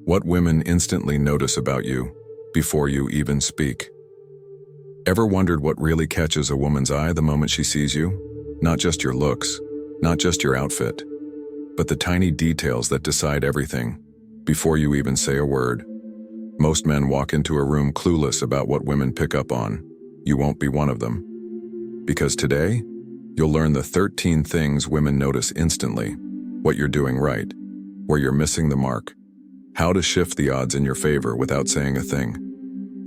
What women instantly notice about you before you even speak. Ever wondered what really catches a woman's eye the moment she sees you? Not just your looks, not just your outfit, but the tiny details that decide everything before you even say a word. Most men walk into a room clueless about what women pick up on. You won't be one of them. Because today, you'll learn the 13 things women notice instantly, what you're doing right, where you're missing the mark, how to shift the odds in your favor without saying a thing.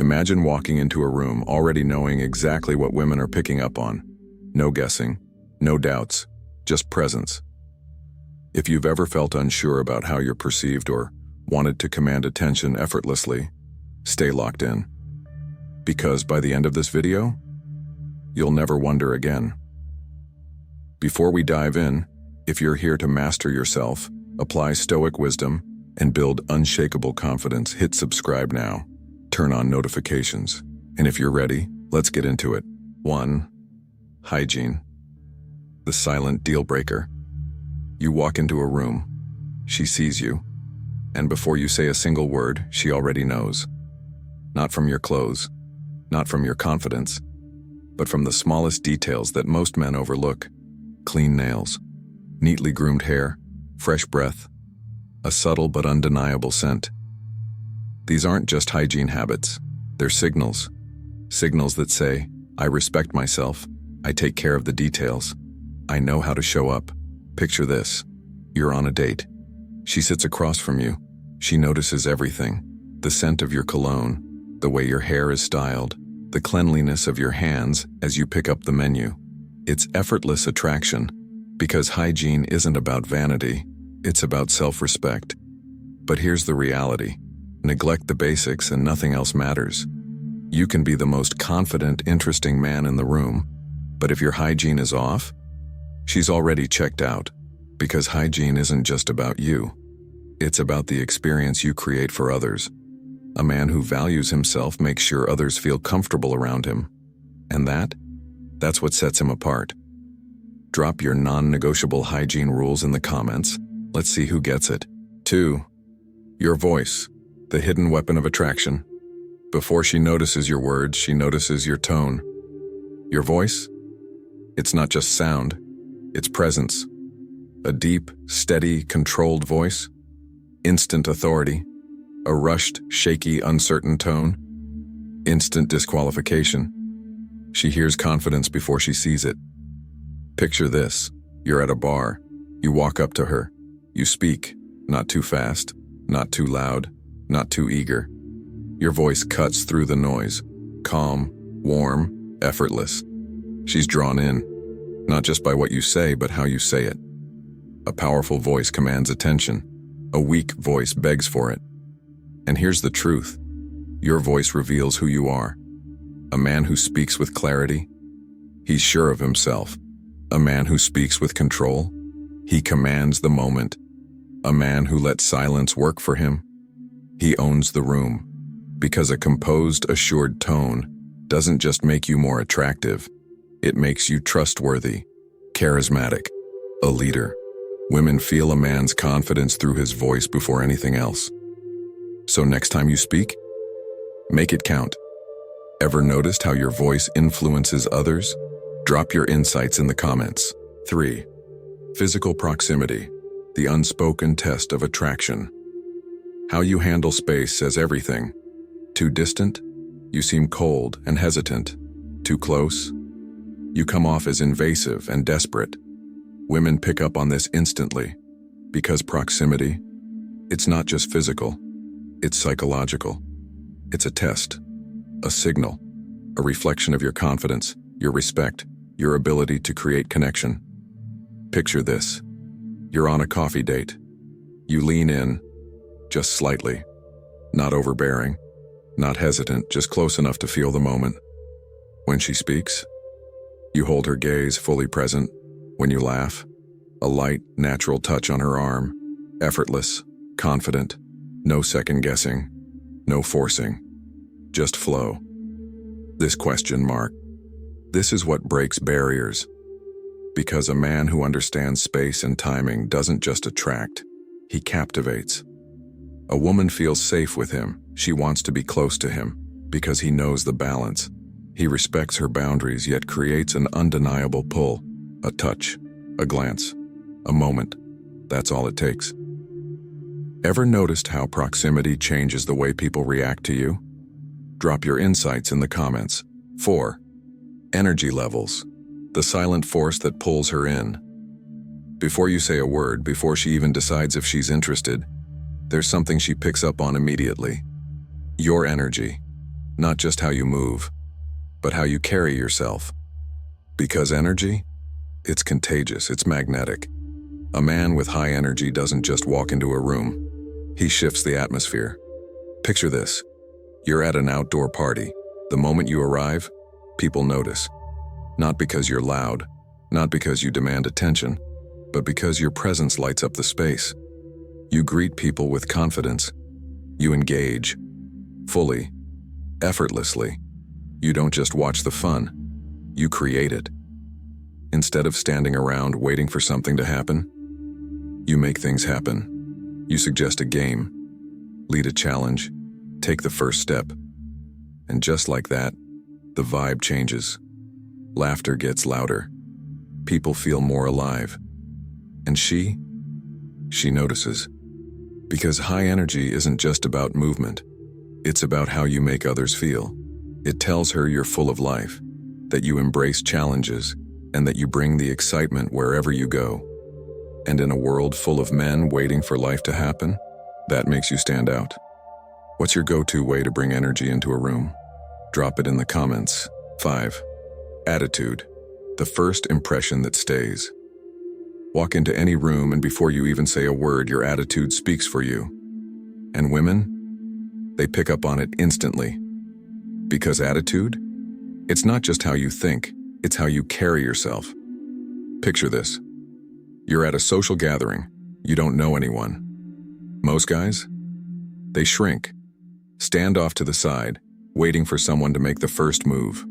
Imagine walking into a room already knowing exactly what women are picking up on. No guessing, no doubts, just presence. If you've ever felt unsure about how you're perceived or wanted to command attention effortlessly, stay locked in. Because by the end of this video, you'll never wonder again. Before we dive in, if you're here to master yourself, apply Stoic wisdom, and build unshakable confidence, hit subscribe now. Turn on notifications. And if you're ready, let's get into it. 1. Hygiene. The silent deal breaker. You walk into a room. She sees you. And before you say a single word, she already knows. Not from your clothes, not from your confidence, but from the smallest details that most men overlook. Clean nails, neatly groomed hair, fresh breath, a subtle but undeniable scent. These aren't just hygiene habits, they're signals. Signals that say, I respect myself, I take care of the details, I know how to show up. Picture this, you're on a date. She sits across from you. She notices everything. The scent of your cologne, the way your hair is styled, the cleanliness of your hands as you pick up the menu. It's effortless attraction, because hygiene isn't about vanity, it's about self-respect. But here's the reality. Neglect the basics and nothing else matters. You can be the most confident, interesting man in the room, but if your hygiene is off, she's already checked out, because hygiene isn't just about you. It's about the experience you create for others. A man who values himself makes sure others feel comfortable around him. And that's what sets him apart. Drop your non-negotiable hygiene rules in the comments. Let's see who gets it. 2. Your voice, the hidden weapon of attraction. Before she notices your words, she notices your tone. Your voice? It's not just sound, it's presence. A deep, steady, controlled voice. Instant authority. A rushed, shaky, uncertain tone. Instant disqualification. She hears confidence before she sees it. Picture this. You're at a bar. You walk up to her. You speak, not too fast, not too loud, not too eager. Your voice cuts through the noise. Calm, warm, effortless. She's drawn in, not just by what you say, but how you say it. A powerful voice commands attention. A weak voice begs for it. And here's the truth. Your voice reveals who you are. A man who speaks with clarity, he's sure of himself. A man who speaks with control, he commands the moment. A man who lets silence work for him, he owns the room. Because a composed, assured tone doesn't just make you more attractive, it makes you trustworthy, charismatic, a leader. Women feel a man's confidence through his voice before anything else. So next time you speak, make it count. Ever noticed how your voice influences others? Drop your insights in the comments. 3. Physical proximity, the unspoken test of attraction. How you handle space says everything. Too distant? You seem cold and hesitant. Too close? You come off as invasive and desperate. Women pick up on this instantly, because proximity, it's not just physical, it's psychological. It's a test, a signal, a reflection of your confidence, your respect, your ability to create connection. Picture this. You're on a coffee date. You lean in, just slightly, not overbearing, not hesitant, just close enough to feel the moment. When she speaks, you hold her gaze fully present. When you laugh, a light, natural touch on her arm, effortless, confident, no second guessing, no forcing, just flow. This question mark. This is what breaks barriers. Because a man who understands space and timing doesn't just attract, he captivates. A woman feels safe with him. She wants to be close to him because he knows the balance. He respects her boundaries yet creates an undeniable pull. A touch, a glance, a moment. That's all it takes. Ever noticed how proximity changes the way people react to you? Drop your insights in the comments. 4. Energy levels. The silent force that pulls her in. Before you say a word, before she even decides if she's interested, there's something she picks up on immediately. Your energy. Not just how you move, but how you carry yourself. Because energy? It's contagious, it's magnetic. A man with high energy doesn't just walk into a room. He shifts the atmosphere. Picture this. You're at an outdoor party. The moment you arrive, people notice. Not because you're loud, not because you demand attention, but because your presence lights up the space. You greet people with confidence. You engage. Fully. Effortlessly. You don't just watch the fun. You create it. Instead of standing around waiting for something to happen, you make things happen. You suggest a game, lead a challenge, take the first step. And just like that, the vibe changes. Laughter gets louder. People feel more alive. And she notices. Because high energy isn't just about movement. It's about how you make others feel. It tells her you're full of life, that you embrace challenges, and that you bring the excitement wherever you go. And in a world full of men waiting for life to happen, that makes you stand out. What's your go-to way to bring energy into a room? Drop it in the comments. 5. Attitude. The first impression that stays. Walk into any room and before you even say a word, your attitude speaks for you. And women? They pick up on it instantly. Because attitude? It's not just how you think, it's how you carry yourself. Picture this. You're at a social gathering. You don't know anyone. Most guys? They shrink, stand off to the side, waiting for someone to make the first move.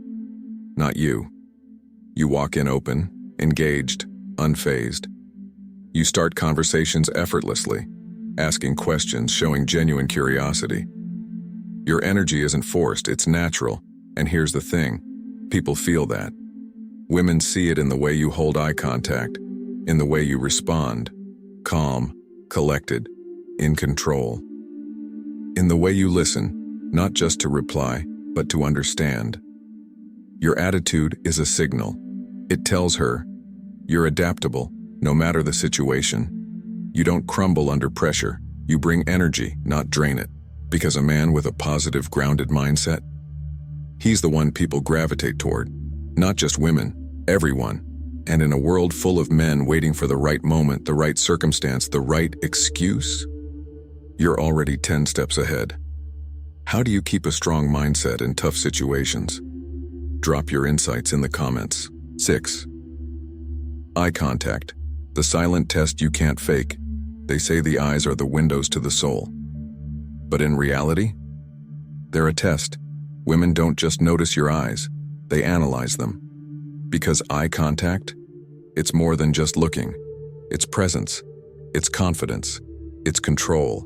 Not you. You walk in open, engaged, unfazed. You start conversations effortlessly, asking questions, showing genuine curiosity. Your energy isn't forced, it's natural. And here's the thing, people feel that. Women see it in the way you hold eye contact, in the way you respond, calm, collected, in control. In the way you listen, not just to reply, but to understand. Your attitude is a signal. It tells her, you're adaptable, no matter the situation. You don't crumble under pressure. You bring energy, not drain it. Because a man with a positive, grounded mindset, he's the one people gravitate toward. Not just women, everyone. And in a world full of men waiting for the right moment, the right circumstance, the right excuse, you're already 10 steps ahead. How do you keep a strong mindset in tough situations? Drop your insights in the comments. 6. Eye contact. The silent test you can't fake. They say the eyes are the windows to the soul. But in reality, they're a test. Women don't just notice your eyes, they analyze them. Because eye contact, it's more than just looking. It's presence, it's confidence, it's control.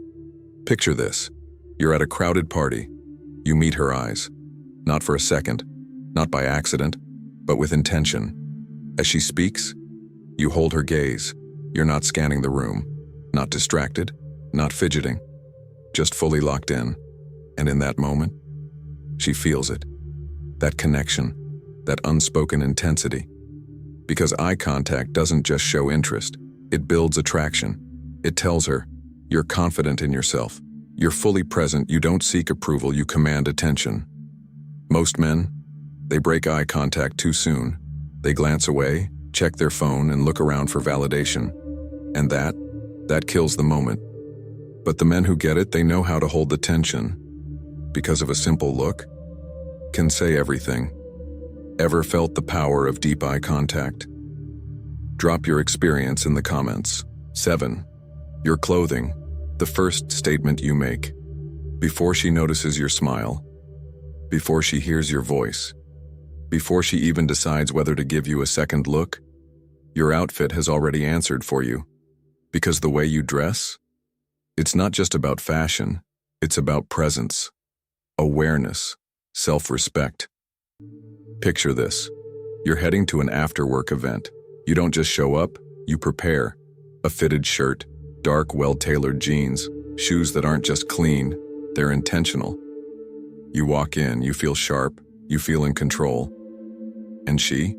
Picture this. You're at a crowded party. You meet her eyes. Not for a second, not by accident, but with intention. As she speaks, you hold her gaze. You're not scanning the room, not distracted, not fidgeting, just fully locked in. And in that moment, she feels it. That connection, that unspoken intensity. Because eye contact doesn't just show interest, it builds attraction. It tells her, you're confident in yourself. You're fully present, you don't seek approval, you command attention. Most men, they break eye contact too soon. They glance away, check their phone, and look around for validation. And that kills the moment. But the men who get it, they know how to hold the tension. Because of a simple look, can say everything. Ever felt the power of deep eye contact? Drop your experience in the comments. 7. Your clothing. The first statement you make. Before she notices your smile. Before she hears your voice. Before she even decides whether to give you a second look, your outfit has already answered for you. Because the way you dress, It's not just about fashion, it's about presence, awareness, self-respect. Picture this. You're heading to an after-work event. You don't just show up, you prepare. A fitted shirt, dark, well-tailored jeans, shoes that aren't just clean, they're intentional. You walk in, you feel sharp, you feel in control. And she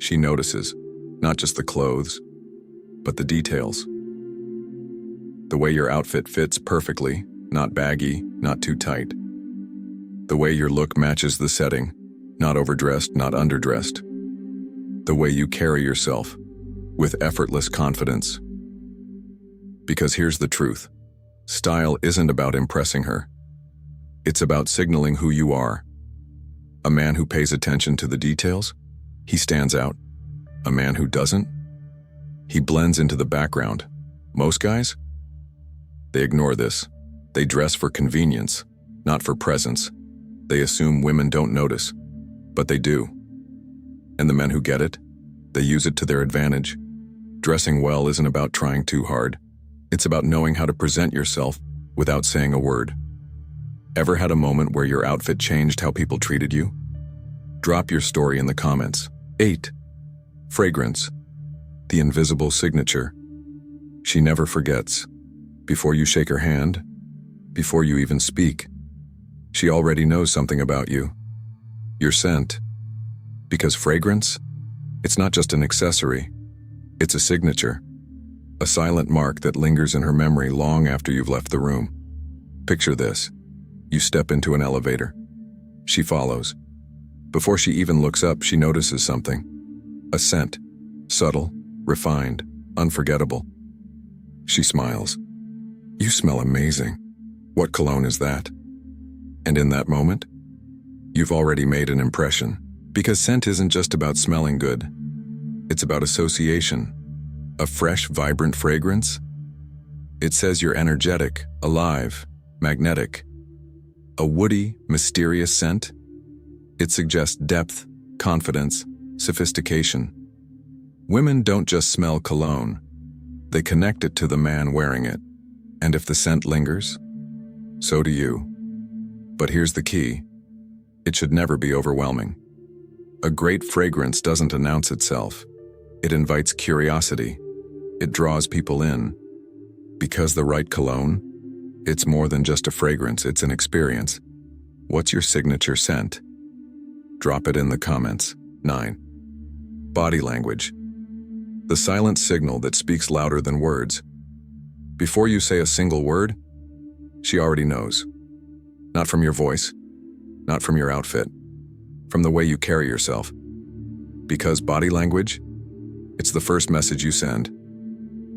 notices, not just the clothes, but the details. The way your outfit fits perfectly, not baggy, not too tight. The way your look matches the setting, not overdressed, not underdressed. The way you carry yourself, with effortless confidence. Because here's the truth. Style isn't about impressing her. It's about signaling who you are. A man who pays attention to the details, he stands out. A man who doesn't, he blends into the background. Most guys, they ignore this. They dress for convenience, not for presence. They assume women don't notice, but they do. And the men who get it, they use it to their advantage. Dressing well isn't about trying too hard. It's about knowing how to present yourself without saying a word. Ever had a moment where your outfit changed how people treated you? Drop your story in the comments. 8. Fragrance. The invisible signature. She never forgets. Before you shake her hand, before you even speak, she already knows something about you. Your scent. Because fragrance, it's not just an accessory. It's a signature. A silent mark that lingers in her memory long after you've left the room. Picture this. You step into an elevator. She follows. Before she even looks up, she notices something. A scent. Subtle, refined, unforgettable. She smiles. You smell amazing. What cologne is that? And in that moment, you've already made an impression. Because scent isn't just about smelling good. It's about association. A fresh, vibrant fragrance? It says you're energetic, alive, magnetic. A woody, mysterious scent? It suggests depth, confidence, sophistication. Women don't just smell cologne. They connect it to the man wearing it. And if the scent lingers, so do you. But here's the key. It should never be overwhelming. A great fragrance doesn't announce itself. It invites curiosity. It draws people in. Because the right cologne, it's more than just a fragrance, it's an experience. What's your signature scent? Drop it in the comments. 9. Body language. The silent signal that speaks louder than words. Before you say a single word, she already knows. Not from your voice, not from your outfit, from the way you carry yourself. Because body language, it's the first message you send.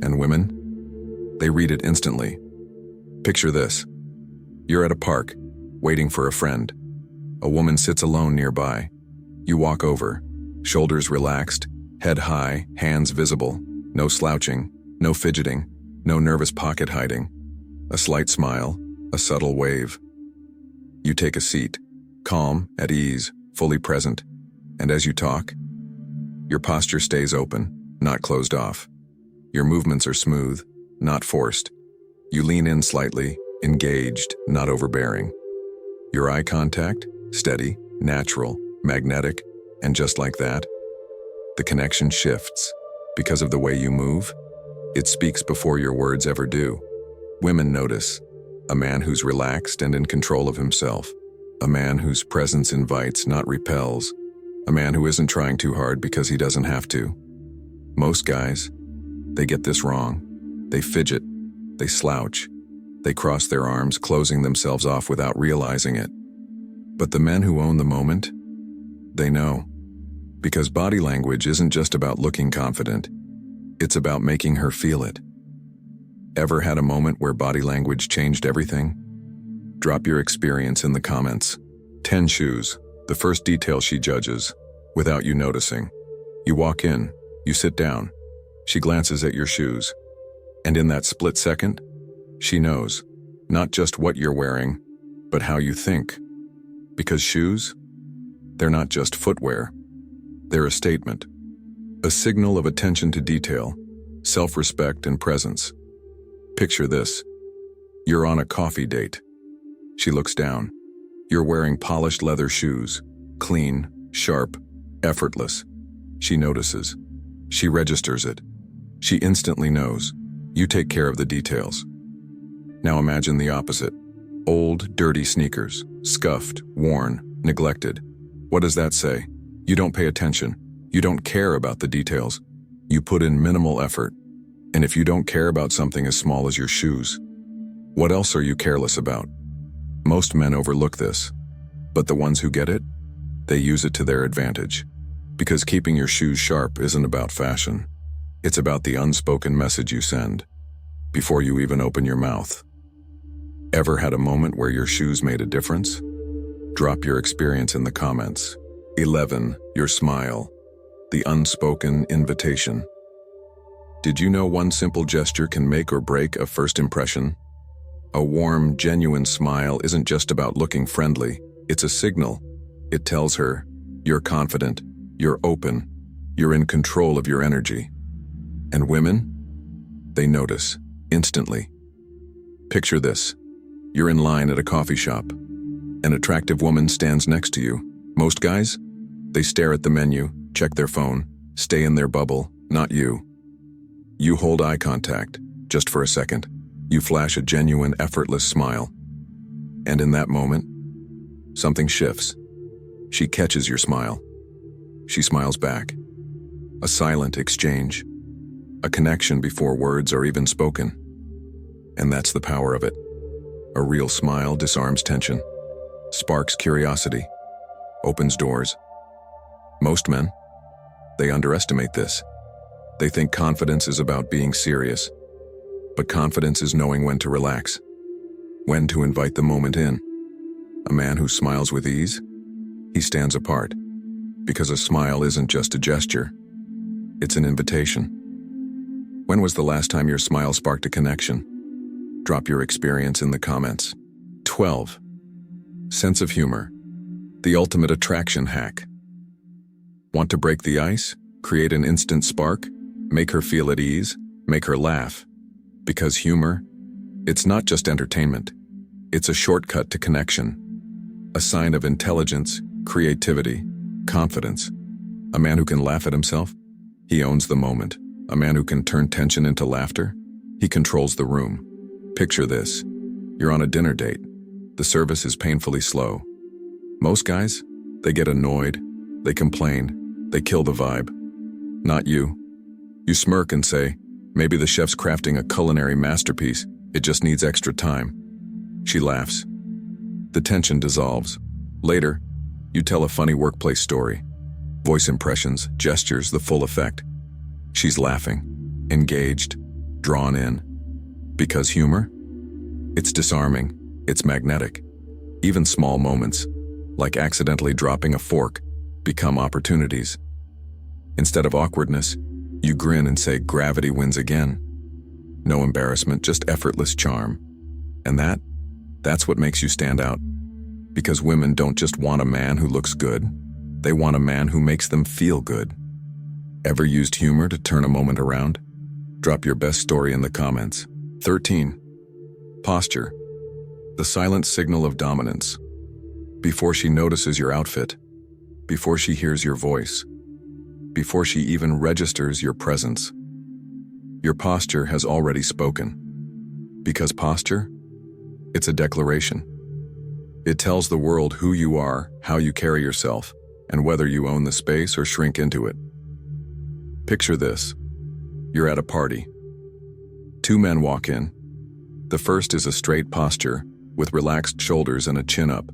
And women, they read it instantly. Picture this. You're at a park, waiting for a friend. A woman sits alone nearby. You walk over, shoulders relaxed, head high, hands visible, no slouching, no fidgeting, no nervous pocket hiding. A slight smile, a subtle wave. You take a seat, calm, at ease, fully present. And as you talk, your posture stays open, not closed off. Your movements are smooth, not forced. You lean in slightly, engaged, not overbearing. Your eye contact, steady, natural, magnetic, and just like that, the connection shifts. Because of the way you move, it speaks before your words ever do. Women notice. A man who's relaxed and in control of himself. A man whose presence invites, not repels. A man who isn't trying too hard because he doesn't have to. Most guys, they get this wrong. They fidget, they slouch, they cross their arms, closing themselves off without realizing it. But the men who own the moment, they know. Because body language isn't just about looking confident, it's about making her feel it. Ever had a moment where body language changed everything? Drop your experience in the comments. 10 shoes, the first detail she judges, without you noticing. You walk in, you sit down, she glances at your shoes. And in that split second, she knows, not just what you're wearing, but how you think. Because shoes, they're not just footwear. They're a statement, a signal of attention to detail, self-respect and presence. Picture this, You're on a coffee date. She looks down. You're wearing polished leather shoes. Clean, sharp, effortless. She notices. She registers it. She instantly knows. You take care of the details. Now imagine the opposite. Old, dirty sneakers. Scuffed, worn, neglected. What does that say? You don't pay attention. You don't care about the details. You put in minimal effort. And if you don't care about something as small as your shoes, what else are you careless about? Most men overlook this. But the ones who get it, they use it to their advantage. Because keeping your shoes sharp isn't about fashion. It's about the unspoken message you send before you even open your mouth. Ever had a moment where your shoes made a difference? Drop your experience in the comments. 11. Your smile. The unspoken invitation. Did you know one simple gesture can make or break a first impression? A warm, genuine smile isn't just about looking friendly. It's a signal. It tells her, you're confident, you're open, you're in control of your energy. And women? They notice, instantly. Picture this. You're in line at a coffee shop. An attractive woman stands next to you. Most guys? They stare at the menu, check their phone, stay in their bubble, not you. You hold eye contact, just for a second. You flash a genuine, effortless smile. And in that moment, something shifts. She catches your smile. She smiles back. A silent exchange. A connection before words are even spoken. And that's the power of it. A real smile disarms tension, sparks curiosity, opens doors. Most men, they underestimate this. They think confidence is about being serious. But confidence is knowing when to relax, when to invite the moment in. A man who smiles with ease, he stands apart. Because a smile isn't just a gesture, it's an invitation. When was the last time your smile sparked a connection? Drop your experience in the comments. 12. Sense of humor. The ultimate attraction hack. Want to break the ice? Create an instant spark? Make her feel at ease? Make her laugh? Because humor, it's not just entertainment. It's a shortcut to connection. A sign of intelligence, creativity, confidence. A man who can laugh at himself? He owns the moment. A man who can turn tension into laughter? He controls the room. Picture this. You're on a dinner date. The service is painfully slow. Most guys, they get annoyed, they complain, they kill the vibe. Not you. You smirk and say, maybe the chef's crafting a culinary masterpiece, it just needs extra time. She laughs. The tension dissolves. Later, you tell a funny workplace story. Voice impressions, gestures, the full effect. She's laughing, engaged, drawn in. Because humor? It's disarming, it's magnetic. Even small moments, like accidentally dropping a fork, become opportunities. Instead of awkwardness, you grin and say gravity wins again. No embarrassment, just effortless charm. And that's what makes you stand out. Because women don't just want a man who looks good, they want a man who makes them feel good. Ever used humor to turn a moment around? Drop your best story in the comments. 13. Posture. The silent signal of dominance. Before she notices your outfit, before she hears your voice, before she even registers your presence, your posture has already spoken. Because posture, it's a declaration. It tells the world who you are, how you carry yourself, and whether you own the space or shrink into it. Picture this. You're at a party. Two men walk in. The first is a straight posture, with relaxed shoulders and a chin up.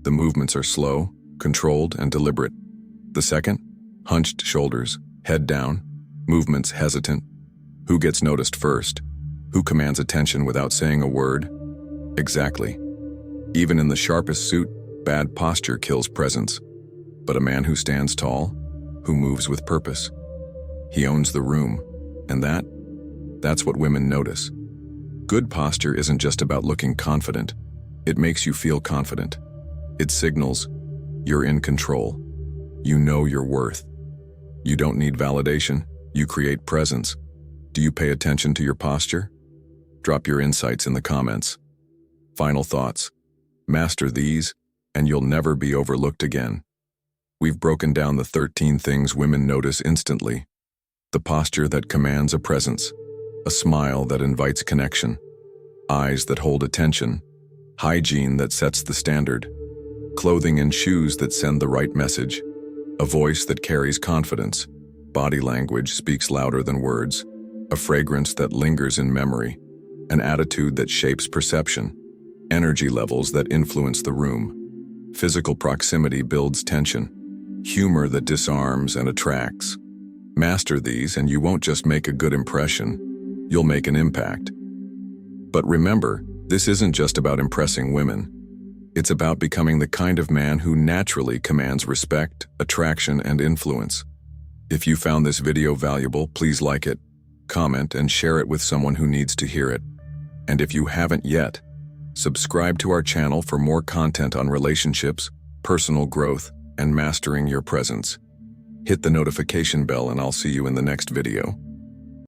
The movements are slow, controlled, and deliberate. The second, hunched shoulders, head down, movements hesitant. Who gets noticed first? Who commands attention without saying a word? Exactly. Even in the sharpest suit, bad posture kills presence. But a man who stands tall, who moves with purpose, he owns the room, and that's what women notice. Good posture isn't just about looking confident. It makes you feel confident. It signals you're in control. You know your worth. You don't need validation. You create presence. Do you pay attention to your posture? Drop your insights in the comments. Final thoughts. Master these, and you'll never be overlooked again. We've broken down the 13 things women notice instantly. The posture that commands a presence, a smile that invites connection, eyes that hold attention, hygiene that sets the standard, clothing and shoes that send the right message, a voice that carries confidence, body language speaks louder than words, a fragrance that lingers in memory, an attitude that shapes perception, energy levels that influence the room, physical proximity builds tension, humor that disarms and attracts. Master these and you won't just make a good impression, you'll make an impact. But remember, this isn't just about impressing women. It's about becoming the kind of man who naturally commands respect, attraction, and influence. If you found this video valuable, please like it, comment, and share it with someone who needs to hear it. And if you haven't yet, subscribe to our channel for more content on relationships, personal growth, and mastering your presence. Hit the notification bell and I'll see you in the next video.